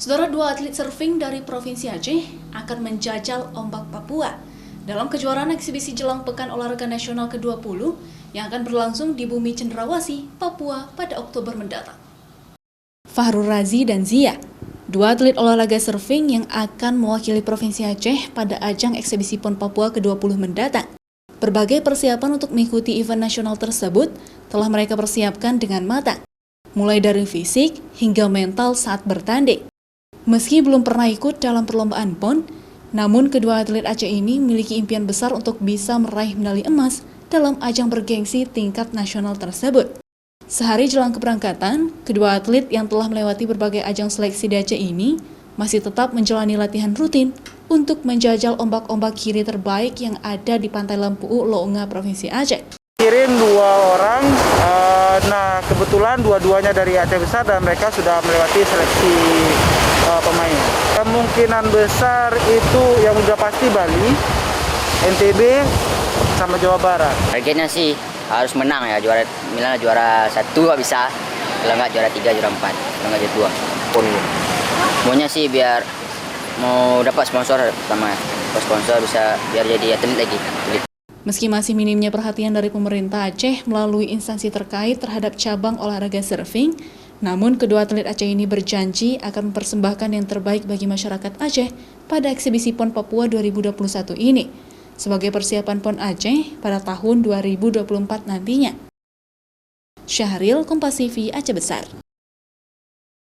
Saudara, dua atlet surfing dari Provinsi Aceh akan menjajal ombak Papua dalam kejuaraan eksibisi jelang Pekan Olahraga Nasional ke-20 yang akan berlangsung di Bumi Cenderawasih, Papua pada Oktober mendatang. Fahrul Razi dan Zia, dua atlet olahraga surfing yang akan mewakili Provinsi Aceh pada ajang eksibisi PON Papua ke-20 mendatang. Berbagai persiapan untuk mengikuti event nasional tersebut telah mereka persiapkan dengan matang, mulai dari fisik hingga mental saat bertanding. Meski belum pernah ikut dalam perlombaan PON, namun kedua atlet Aceh ini memiliki impian besar untuk bisa meraih medali emas dalam ajang bergengsi tingkat nasional tersebut. Sehari jelang keberangkatan, kedua atlet yang telah melewati berbagai ajang seleksi di Aceh ini masih tetap menjalani latihan rutin untuk menjajal ombak-ombak kiri terbaik yang ada di Pantai Lempu'u, Loonga, Provinsi Aceh. Kirim dua orang, nah kebetulan dua-duanya dari Aceh Besar dan mereka sudah melewati seleksi pemain. Kemungkinan besar itu yang udah pasti Bali, NTB, sama Jawa Barat. Targetnya sih harus menang ya, juara 1 bisa, kalau nggak juara 3, juara 4, kalau nggak juara 2. Maunya sih biar mau dapat sponsor pertama, sponsor bisa biar jadi atlet lagi. Meski masih minimnya perhatian dari pemerintah Aceh melalui instansi terkait terhadap cabang olahraga surfing, namun kedua atlet Aceh ini berjanji akan mempersembahkan yang terbaik bagi masyarakat Aceh pada eksibisi PON Papua 2021 ini, sebagai persiapan PON Aceh pada tahun 2024 nantinya. Syahril, Kompas TV, Aceh Besar.